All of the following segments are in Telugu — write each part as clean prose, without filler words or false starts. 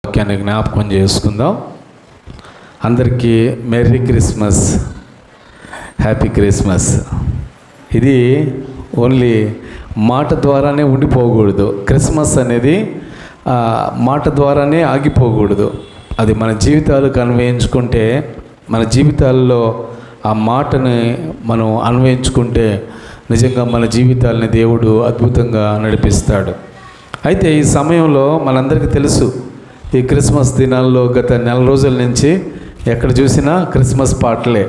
వాక్యాన్ని జ్ఞాపకం చేసుకుందాం. అందరికీ మెర్రీ క్రిస్మస్, హ్యాపీ క్రిస్మస్. ఇది ఓన్లీ మాట ద్వారానే ఉండిపోకూడదు. క్రిస్మస్ అనేది మాట ద్వారానే ఆగిపోకూడదు. అది మన జీవితాలకు అన్వయించుకుంటే, మన జీవితాల్లో ఆ మాటని మనం అన్వయించుకుంటే నిజంగా మన జీవితాలని దేవుడు అద్భుతంగా నడిపిస్తాడు. అయితే ఈ సమయంలో మనందరికీ తెలుసు, ఈ క్రిస్మస్ దినాల్లో గత నెల రోజుల నుంచి ఎక్కడ చూసినా క్రిస్మస్ పాటలే.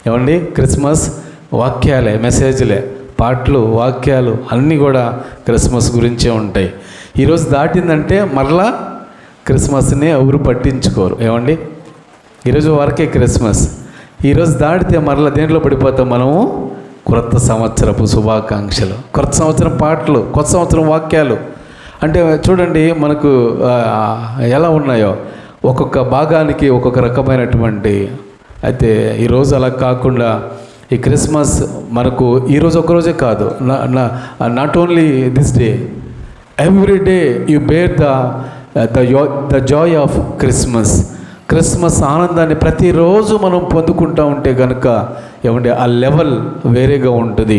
ఏమండి, క్రిస్మస్ వాక్యాలే, మెసేజ్లే, పాటలు, వాక్యాలు అన్నీ కూడా క్రిస్మస్ గురించే ఉంటాయి. ఈరోజు దాటిందంటే మరలా క్రిస్మస్ని ఎవరు పట్టించుకోరు. ఏమండి, ఈరోజు వరకే క్రిస్మస్. ఈరోజు దాటితే మరలా దేంట్లో పడిపోతాం మనము? క్రొత్త సంవత్సరపు శుభాకాంక్షలు, కొత్త సంవత్సరం పాటలు, కొత్త సంవత్సరం వాక్యాలు. అంటే చూడండి మనకు ఎలా ఉన్నాయో, ఒక్కొక్క భాగానికి ఒక్కొక్క రకమైనటువంటి. అయితే ఈరోజు అలా కాకుండా ఈ క్రిస్మస్ మనకు ఈరోజు ఒక్కరోజే కాదు, not only this day, every day you bear the joy of Christmas. Christmas ఆనందాన్ని ప్రతిరోజు మనం పొందుకుంటూ ఉంటే కనుక ఏమంటే ఆ లెవెల్ వేరేగా ఉంటుంది,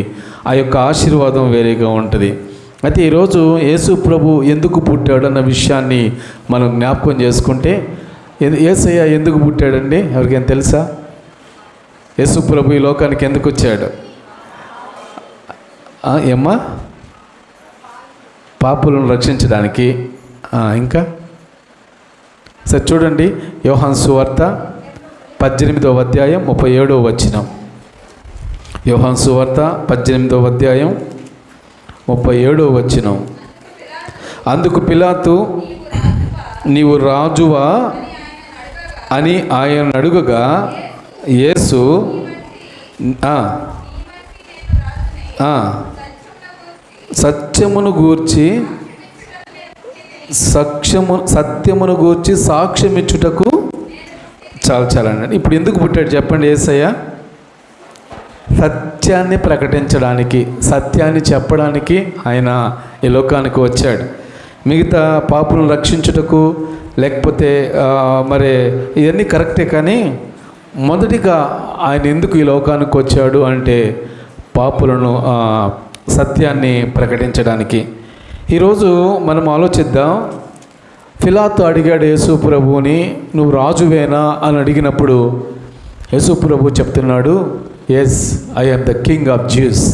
ఆ యొక్క ఆశీర్వాదం వేరేగా ఉంటుంది. అయితే ఈరోజు యేసు ప్రభు ఎందుకు పుట్టాడు అన్న విషయాన్ని మనం జ్ఞాపకం చేసుకుంటే, యేసయ్య ఎందుకు పుట్టాడండి? ఎవరికైనా తెలుసా? యేసు ప్రభు ఈ లోకానికి ఎందుకు వచ్చాడు? ఏమ్మా? పాపులను రక్షించడానికి. ఇంకా సరే చూడండి, యోహాను సువార్త 18వ అధ్యాయం 37వ వచనం. యోహాను సువార్త 18వ అధ్యాయం 37వ వచనం. అందుకు పిలాతు, నీవు రాజువా అని ఆయన అడుగగా, యేసు సత్యమును గూర్చి సాక్ష్యమిచ్చుటకు చాలండి. ఇప్పుడు ఎందుకు పుట్టాడు చెప్పండి యేసయ్య? సత్యాన్ని ప్రకటించడానికి, సత్యాన్ని చెప్పడానికి ఆయన ఈ లోకానికి వచ్చాడు. మిగతా పాపులను రక్షించుటకు, లేకపోతే మరి ఇవన్నీ కరెక్టే, కానీ మొదటిగా ఆయన ఎందుకు ఈ లోకానికి వచ్చాడు అంటే పాపులను సత్యాన్ని ప్రకటించడానికి. ఈరోజు మనం ఆలోచిద్దాం. పిలాతు అడిగాడు యేసు ప్రభువుని, నువ్వు రాజువేనా అని అడిగినప్పుడు యేసు ప్రభు చెప్తున్నాడు, yes, I am the king of Jews,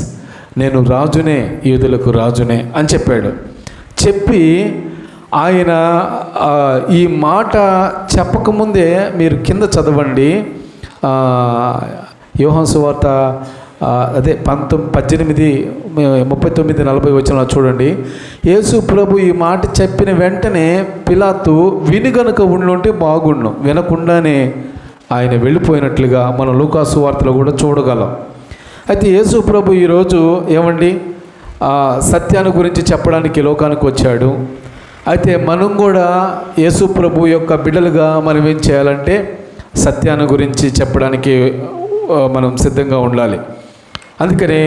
నేను రాజునే, యూదులకు రాజునే అని చెప్పాడు. చెప్పి ఆయన ఈ మాట చెప్పకముందే మీరు కింద చదవండి, యోహాను సువార్త అదే 18:39-40 వచనాలు చూడండి. యేసు ప్రభు ఈ మాట చెప్పిన వెంటనే పిలాతు విని గనుక ఉండుంటే బాగుండు, వినకుండానే ఆయన వెళ్ళిపోయినట్లుగా మనం లూకాసు వార్తలో కూడా చూడగలం. అయితే యేసు ప్రభు ఈరోజు ఏమండి సత్యాన్ని గురించి చెప్పడానికి లోకానికి వచ్చాడు. అయితే మనం కూడా యేసు ప్రభు యొక్క బిడ్డలుగా మనం ఏం చేయాలంటే సత్యాన్ని గురించి చెప్పడానికి మనం సిద్ధంగా ఉండాలి. అందుకనే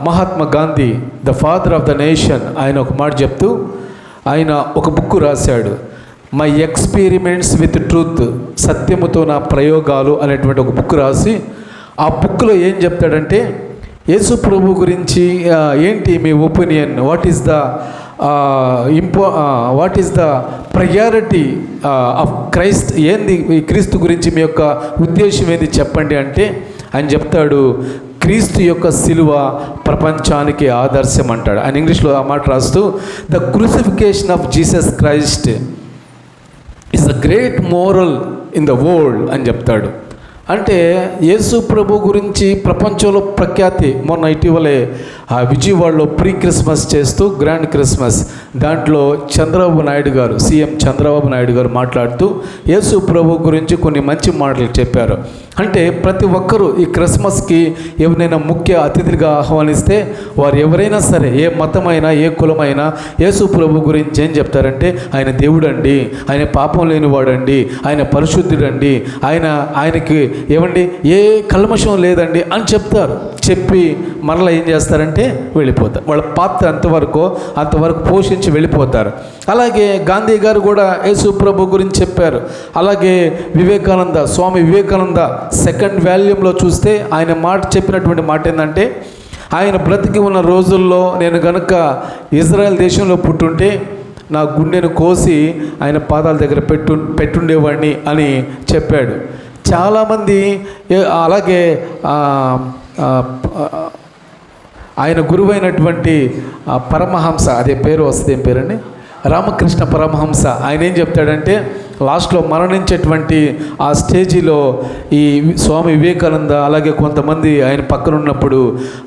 Mahatma Gandhi, the father of the nation, ఆయన ఒక మాట చెప్తూ ఆయన ఒక బుక్ రాశాడు, మై ఎక్స్పెరిమెంట్స్ విత్ ట్రూత్, సత్యముతో నా ప్రయోగాలు అనేటువంటి ఒక బుక్ రాసి, ఆ బుక్లో ఏం చెప్తాడంటే యేసు ప్రభు గురించి ఏంటి మీ opinion, what is the priority of Christ, ఏంది ఈ క్రీస్తు గురించి మీ యొక్క ఉద్దేశం ఏంది చెప్పండి అంటే ఆయన చెప్తాడు, క్రీస్తు యొక్క సిలువ ప్రపంచానికి ఆదర్శం అంటాడు. ఆయన ఇంగ్లీష్లో ఆ మాట రాస్తూ, the crucifixion of Jesus Christ is the great moral in the world అని చెప్తాడు. అంటే యేసు ప్రభు గురించి ప్రపంచంలో ప్రఖ్యాతి. మొన్న ఇటీవలే విజయవాడలో ప్రీ క్రిస్మస్ చేస్తూ గ్రాండ్ క్రిస్మస్, దాంట్లో చంద్రబాబు నాయుడు గారు, సీఎం చంద్రబాబు నాయుడు గారు మాట్లాడుతూ యేసు ప్రభు గురించి కొన్ని మంచి మాటలు చెప్పారు. అంటే ప్రతి ఒక్కరూ ఈ క్రిస్మస్కి ఎవరైనా ముఖ్య అతిథిగా ఆహ్వానిస్తే వారు ఎవరైనా సరే, ఏ మతమైనా ఏ కులమైనా యేసు ప్రభు గురించి ఏం చెప్తారంటే ఆయన దేవుడండి, ఆయన పాపం లేనివాడండి, ఆయన పరిశుద్ధుడండి, ఆయనకి ఏమండి ఏ కల్మషం లేదండి అని చెప్తారు. చెప్పి మరలా ఏం చేస్తారంటే వెళ్ళిపోతారు. వాళ్ళ పాత్ర అంతవరకు పోషించి నుంచి వెళ్ళిపోతారు. అలాగే గాంధీ గారు కూడా యేసు ప్రభు గురించి చెప్పారు. అలాగే వివేకానంద, స్వామి వివేకానంద సెకండ్ వాల్యూమ్లో చూస్తే ఆయన చెప్పినటువంటి మాట ఏంటంటే, ఆయన బ్రతికి ఉన్న రోజుల్లో నేను గనుక ఇజ్రాయెల్ దేశంలో పుట్టుంటే నా గుండెను కోసి ఆయన పాదాల దగ్గర పెట్టుండేవాడిని అని చెప్పాడు. చాలామంది అలాగే ఆయన గురువైనటువంటి పరమహంస, అదే పేరు వస్తుంది, ఏం పేరండి, రామకృష్ణ పరమహంస, ఆయన ఏం చెప్తాడంటే లాస్ట్లో మరణించేటువంటి ఆ స్టేజిలో ఈ స్వామి వివేకానంద అలాగే కొంతమంది ఆయన పక్కన ఉన్నప్పుడు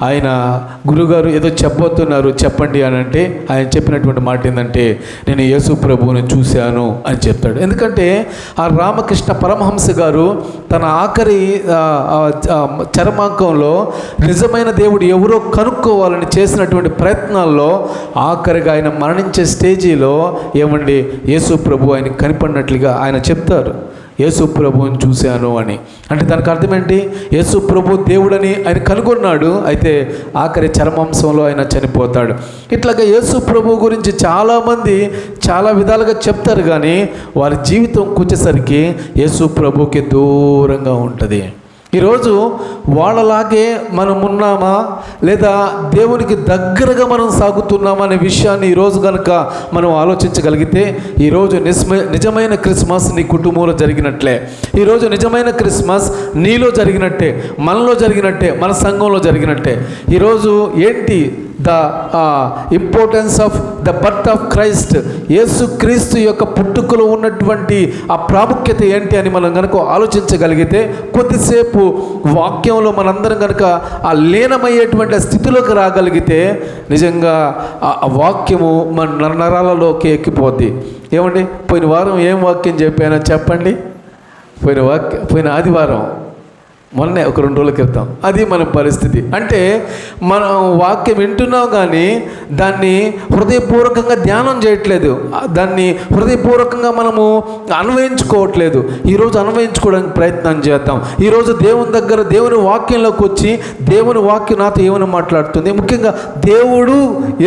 ఆయన గురుగారు ఏదో చెప్పబోతున్నారు, చెప్పండి అని అంటే ఆయన చెప్పినటువంటి మాట ఏంటంటే, నేను యేసు ప్రభువుని చూశాను అని చెప్తాడు. ఎందుకంటే ఆ రామకృష్ణ పరమహంస గారు తన ఆఖరి చరమాంకంలో నిజమైన దేవుడు ఎవరో కనుక్కోవాలని చేసినటువంటి ప్రయత్నాల్లో ఆఖరిగా ఆయన మరణించే స్టేజీలో ఏమండి యేసు ప్రభు ఆయన కనిపడినట్లుగా ఆయన చెప్తారు, యేసు ప్రభువుని చూశాను అని. అంటే దానికి అర్థం ఏంటి? యేసు ప్రభు దేవుడని ఆయన కనుగొన్నాడు, అయితే ఆఖరి చరమాంశంలో ఆయన చనిపోతాడు. ఇట్లాగా యేసు ప్రభు గురించి చాలామంది చాలా విధాలుగా చెప్తారు, కానీ వారి జీవితం వచ్చేసరికి యేసు ప్రభుకి దూరంగా ఉంటుంది. ఈరోజు వాళ్ళలాగే మనం ఉన్నామా లేదా దేవునికి దగ్గరగా మనం సాగుతున్నామా అనే విషయాన్ని ఈరోజు కనుక మనం ఆలోచించగలిగితే ఈరోజు నిజమైన క్రిస్మస్ నీ కుటుంబంలో జరిగినట్లే. ఈరోజు నిజమైన క్రిస్మస్ నీలో జరిగినట్టే, మనలో జరిగినట్టే, మన సంఘంలో జరిగినట్టే. ఈరోజు ఏంటి the importance of the birth of Christ, Yesu Kristu యొక్క పుట్టుకలో ఉన్నటువంటి ఆ ప్రాముఖ్యత ఏంటి అని మనం కనుక ఆలోచించగలిగితే, కొద్దిసేపు వాక్యంలో మనందరం కనుక ఆ లీనమయ్యేటువంటి స్థితిలోకి రాగలిగితే నిజంగా ఆ వాక్యము మన నరాలలోకి ఎక్కిపోద్ది. ఏమండి, పోయిన వారం ఏం వాక్యం చెప్పానో చెప్పండి. పోయిన ఆదివారం, మొన్నే ఒక 2 రోజుల క్రితం, అది మన పరిస్థితి. అంటే మనం వాక్యం వింటున్నాం కానీ దాన్ని హృదయపూర్వకంగా ధ్యానం చేయట్లేదు, దాన్ని హృదయపూర్వకంగా మనము అన్వయించుకోవట్లేదు. ఈరోజు అన్వయించుకోవడానికి ప్రయత్నం చేద్దాం. ఈరోజు దేవుని దగ్గర దేవుని వాక్యంలోకి వచ్చి దేవుని వాక్యం నాతో ఏమని మాట్లాడుతుంది, ముఖ్యంగా దేవుడు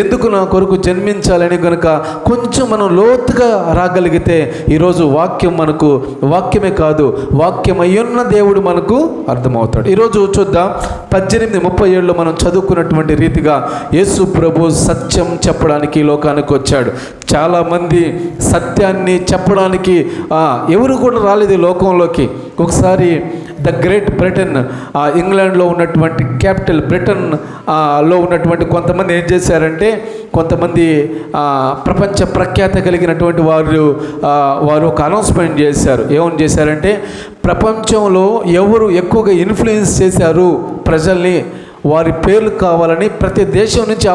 ఎందుకు నా కొరకు జన్మించాలని కనుక కొంచెం మనం లోతుగా రాగలిగితే ఈరోజు వాక్యం మనకు వాక్యమే కాదు, వాక్యమయ్యున్న దేవుడు మనకు అర్థమవుతాడు. ఈరోజు చూద్దాం 18:37 మనం చదువుకున్నటువంటి రీతిగా యేసు ప్రభు సత్యం చెప్పడానికి లోకానికి వచ్చాడు. చాలామంది సత్యాన్ని చెప్పడానికి ఎవరు కూడా రాలేదు లోకంలోకి. ఒకసారి ద గ్రేట్ బ్రిటన్, ఇంగ్లాండ్లో ఉన్నటువంటి క్యాపిటల్ బ్రిటన్ లో ఉన్నటువంటి కొంతమంది ఏం చేశారంటే, కొంతమంది ప్రపంచ ప్రఖ్యాత కలిగినటువంటి వారు ఒక అనౌన్స్మెంట్ చేశారు. ఏమని చేశారంటే, ప్రపంచంలో ఎవరు ఎక్కువగా ఇన్ఫ్లుయెన్స్ చేశారు ప్రజల్ని, వారి పేర్లు కావాలని ప్రతి దేశం నుంచి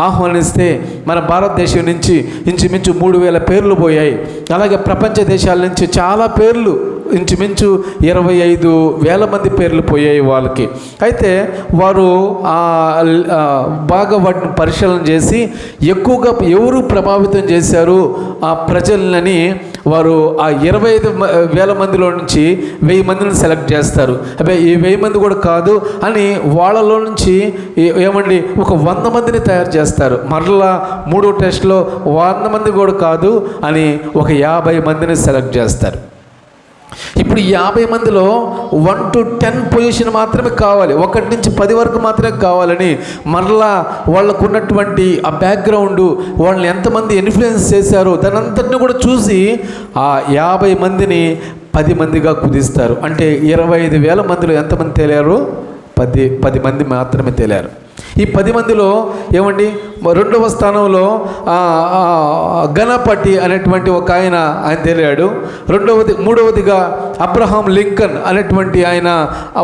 ఆహ్వానిస్తే మన భారతదేశం నుంచి ఇంచుమించు 3000 పేర్లు పోయాయి. అలాగే ప్రపంచ దేశాల నుంచి చాలా పేర్లు, ఇంచుమించు 25,000 మంది పేర్లు పోయాయి వాళ్ళకి. అయితే వారు బాగా వాటిని పరిశీలన చేసి ఎక్కువగా ఎవరు ప్రభావితం చేశారు ఆ ప్రజలని వారు ఆ 25,000 మందిలో నుంచి 1000 మందిని సెలెక్ట్ చేస్తారు. అబ్బాయి ఈ 1000 మంది కూడా కాదు అని వాళ్ళలో నుంచి ఏమండి ఒక 100 మందిని తయారు చేస్తారు. మరలా 3వ టెస్ట్లో 100 మంది కూడా కాదు అని ఒక 50 మందిని సెలెక్ట్ చేస్తారు. ఇప్పుడు 50 మందిలో 1 to 10 పొజిషన్ మాత్రమే కావాలి, 1 నుంచి 10 వరకు మాత్రమే కావాలని మరలా వాళ్ళకు ఉన్నటువంటి ఆ బ్యాక్గ్రౌండ్, వాళ్ళని ఎంతమంది ఇన్ఫ్లుయెన్స్ చేశారో దాని అంతటిని కూడా చూసి ఆ 50 మందిని 10 మందిగా కుదిస్తారు. అంటే 25,000 మందిలో ఎంతమంది తేలారు? 10 మంది మాత్రమే తేలారు. ఈ 10 మందిలో ఏమండి 2వ స్థానంలో గణపతి అనేటువంటి ఒక ఆయన తేలాడు. 3వదిగా అబ్రహాం లింకన్ అనేటువంటి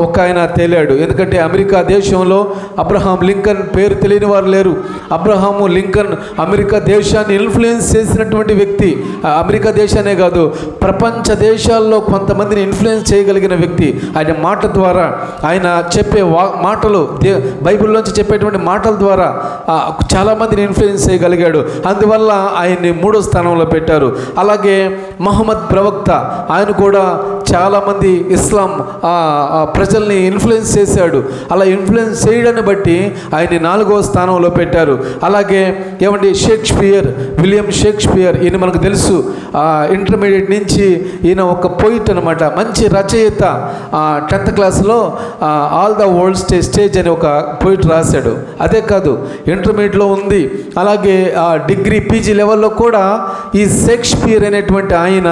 ఒక ఆయన తేలాడు. ఎందుకంటే అమెరికా దేశంలో అబ్రహాం లింకన్ పేరు తెలియని వారు లేరు. అబ్రహాము లింకన్ అమెరికా దేశాన్ని ఇన్ఫ్లుయెన్స్ చేసినటువంటి వ్యక్తి. అమెరికా దేశానే కాదు, ప్రపంచ దేశాల్లో కొంతమందిని ఇన్ఫ్లుయెన్స్ చేయగలిగిన వ్యక్తి. ఆయన మాట ద్వారా, ఆయన చెప్పే మాటలు, బైబిల్లోంచి చెప్పేటువంటి మాటల ద్వారా చాలామందిని ఇన్ఫ్లుయెన్స్ చేయగలిగాడు. అందువల్ల ఆయన్ని 3వ స్థానంలో పెట్టారు. అలాగే మహమ్మద్ ప్రవక్త, ఆయన కూడా చాలామంది ఇస్లాం ప్రజల్ని ఇన్ఫ్లుయెన్స్ చేశాడు. అలా ఇన్ఫ్లుయెన్స్ చేయడాన్ని బట్టి ఆయన్ని 4వ స్థానంలో పెట్టారు. అలాగే ఏమండి షేక్స్పియర్, విలియం షేక్స్పియర్, ఈయన మనకు తెలుసు. ఇంటర్మీడియట్ నుంచి ఈయన ఒక పోయిట్ అనమాట, మంచి రచయిత. 10th క్లాస్లో ఆల్ ద వరల్డ్ స్టేజ్ అని ఒక పోయిట్ రాశాడు. అదే కాదు, ఇంటర్మీడియట్లో ఉంది. అలాగే డిగ్రీ పీజీ లెవెల్లో కూడా ఈ షేక్స్పియర్ అనేటువంటి ఆయన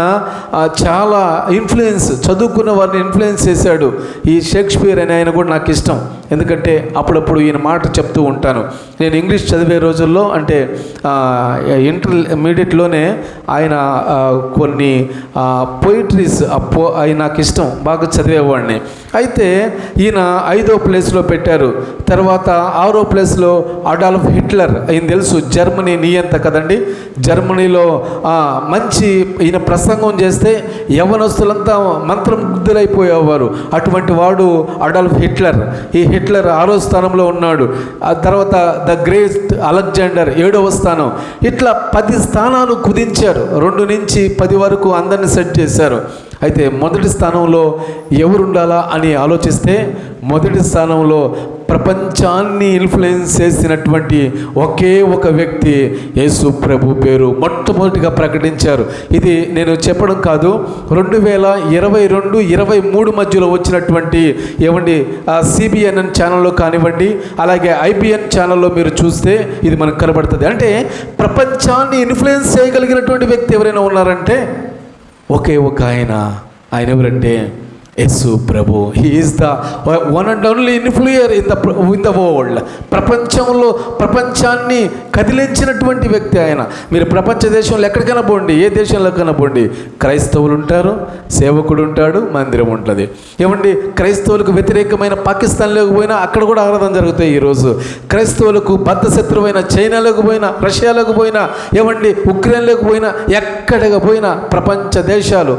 చాలా ఇన్ఫ్లుయెన్స్, చదువుకున్న వారిని ఇన్ఫ్లుయెన్స్ చేశాడు. ఈ షేక్స్పియర్ అనే ఆయన కూడా నాకు ఇష్టం. ఎందుకంటే అప్పుడప్పుడు ఈయన మాట చెప్తూ ఉంటాను. నేను ఇంగ్లీష్ చదివే రోజుల్లో, అంటే ఇంటర్మీడియట్లోనే ఆయన కొన్ని పోయిట్రీస్ అవి నాకు ఇష్టం, బాగా చదివేవాడిని. అయితే ఈయన 5వ ప్లేస్లో పెట్టారు. తర్వాత 6వ ప్లేస్లో అడాల్ఫ్ హిట్లర్, ఆయన తెలుసు, జర్మనీ నియంత కదండి. జర్మనీలో మంచి ఈయన ప్రసంగం చేస్తే యవ్వనస్తులంతా మంత్రముగ్ధులైపోయేవారు. అటువంటి వాడు అడాల్ఫ్ హిట్లర్. ఈ హిట్లర్ 6వ స్థానంలో ఉన్నాడు. ఆ తర్వాత ద గ్రేట్ అలెగ్జాండర్ 7వ స్థానం. ఇట్లా 10 స్థానాలు కుదించారు. 2 నుంచి 10 వరకు అందరిని సెట్ చేశారు. అయితే మొదటి స్థానంలో ఎవరు ఉండాలా అని ఆలోచిస్తే, మొదటి స్థానంలో ప్రపంచాన్ని ఇన్ఫ్లుయెన్స్ చేసినటువంటి ఒకే ఒక వ్యక్తి యేసు ప్రభు పేరు మొట్టమొదటిగా ప్రకటించారు. ఇది నేను చెప్పడం కాదు, 2022-23 మధ్యలో వచ్చినటువంటి ఏమండి సిబిఎన్ఎన్ ఛానల్లో కానివ్వండి, అలాగే ఐబిఎన్ ఛానల్లో మీరు చూస్తే ఇది మనకు కనబడుతుంది. అంటే ప్రపంచాన్ని ఇన్ఫ్లుయెన్స్ చేయగలిగినటువంటి వ్యక్తి ఎవరైనా ఉన్నారంటే ఒకే ఒక ఆయన ఎవరంటే యేసు ప్రభు. He is the one and only influencer in the world. ప్రపంచాన్ని కదిలించినటువంటి వ్యక్తి ఆయన. మీరు ప్రపంచ దేశంలో ఎక్కడికైనా పోండి, ఏ దేశంలోకైనా పోండి, క్రైస్తవులు ఉంటారు, సేవకుడు ఉంటాడు, మందిరం ఉంటుంది. ఏమండి, క్రైస్తవులకు వ్యతిరేకమైన పాకిస్తాన్లోకి పోయినా అక్కడ కూడా ఆరాధన జరుగుతాయి. ఈరోజు క్రైస్తవులకు బద్ధశత్రువైన చైనాలోకి పోయినా, రష్యాలోకి పోయినా, ఏమండి ఉక్రెయిన్లోకి పోయినా, ఎక్కడికి పోయినా ప్రపంచ దేశాలు,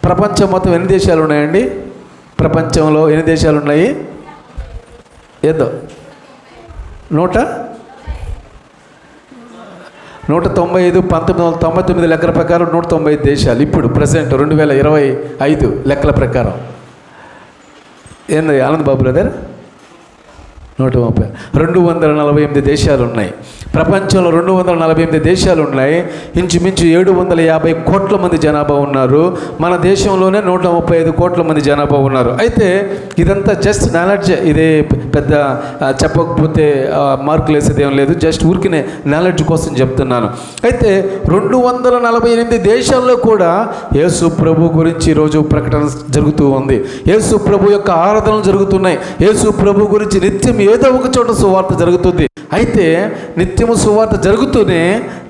ప్రపంచం మొత్తం ఎన్ని దేశాలు ఉన్నాయండి? ప్రపంచంలో ఎన్ని దేశాలు ఉన్నాయి? ఏదో 195, 1999 లెక్కల ప్రకారం 195 దేశాలు. ఇప్పుడు ప్రజెంట్ 2025 లెక్కల ప్రకారం ఏంది ఆనంద్ బాబు బ్రదర్? 130, 248 దేశాలు ఉన్నాయి. ప్రపంచంలో 248 దేశాలు ఉన్నాయి. ఇంచుమించు 750 కోట్ల మంది జనాభా ఉన్నారు. మన దేశంలోనే 135 కోట్ల మంది జనాభా ఉన్నారు. అయితే ఇదంతా జస్ట్ నాలెడ్జ్, ఇదే పెద్ద చెప్పకపోతే మార్కులు వేసేది ఏం లేదు, జస్ట్ ఊరికినే నాలెడ్జ్ కోసం చెప్తున్నాను. అయితే 248 దేశాల్లో కూడా యేసు ప్రభు గురించి ఈరోజు ప్రకటన జరుగుతూ ఉంది. యేసు ప్రభు యొక్క ఆరాధనలు జరుగుతున్నాయి. యేసు ప్రభు గురించి నిత్యం ఏదో ఒక చోట సువార్త జరుగుతుంది. అయితే నిత్యము సువార్త జరుగుతూనే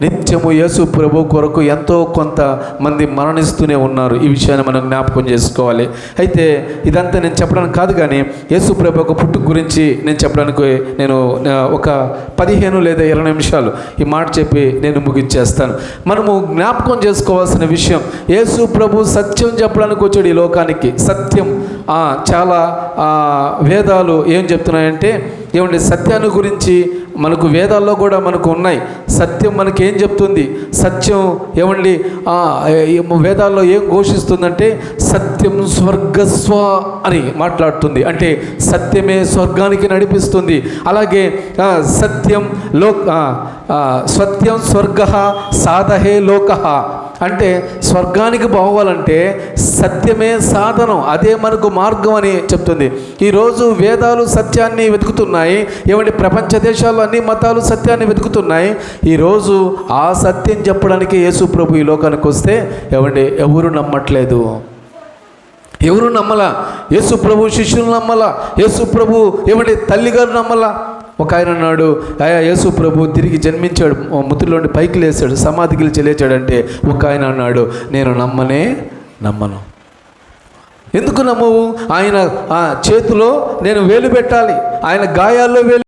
నిత్యము యేసు ప్రభు కొరకు ఎంతో కొంత మంది మరణిస్తూనే ఉన్నారు. ఈ విషయాన్ని మనం జ్ఞాపకం చేసుకోవాలి. అయితే ఇదంతా నేను చెప్పడానికి కాదు, కానీ యేసు ప్రభు యొక్క పుట్టుక గురించి నేను చెప్పడానికి నేను ఒక 15 లేదా 20 నిమిషాలు ఈ మాట చెప్పి నేను ముగించేస్తాను. మనము జ్ఞాపకం చేసుకోవాల్సిన విషయం, యేసు ప్రభు సత్యం చెప్పడానికి వచ్చాడు ఈ లోకానికి. సత్యం చాలా వేదాలు ఏం చెప్తున్నాయంటే, ఏమండి సత్యాన్ని గురించి మనకు వేదాల్లో కూడా మనకు ఉన్నాయి. సత్యం మనకి ఏం చెప్తుంది? సత్యం ఏమండి వేదాల్లో ఏం ఘోషిస్తుందంటే, సత్యం స్వర్గస్వ అని మాట్లాడుతుంది. అంటే సత్యమే స్వర్గానికి నడిపిస్తుంది. అలాగే సత్యం సత్యం స్వర్గ సాధహే లోక, అంటే స్వర్గానికి పోవాలంటే సత్యమే సాధనం, అదే మనకు మార్గం అని చెప్తుంది. ఈరోజు వేదాలు సత్యాన్ని వెతుకుతున్నాయి. ఏమంటే ప్రపంచ దేశాల్లో అన్ని మతాలు సత్యాన్ని వెతుకుతున్నాయి. ఈరోజు ఆ సత్యం చెప్పడానికి యేసు ప్రభు ఈ లోకానికి వస్తే ఏమంటే ఎవరు నమ్మట్లేదు, ఎవరు నమ్మలా. యేసు ప్రభు శిష్యులు నమ్మలా, యేసు ప్రభు ఏమంటే తల్లిగారు నమ్మలా. ఒక ఆయన అన్నాడు, యేసు ప్రభు తిరిగి జన్మించాడు, మృతుల్లోండి పైకి లేచాడు, సమాధికి లేచాడంటే ఒక ఆయన అన్నాడు, నేను నమ్మను. ఎందుకు నమ్మవు? ఆయన చేతిలో నేను వేలు పెట్టాలి, ఆయన గాయాల్లో వేలు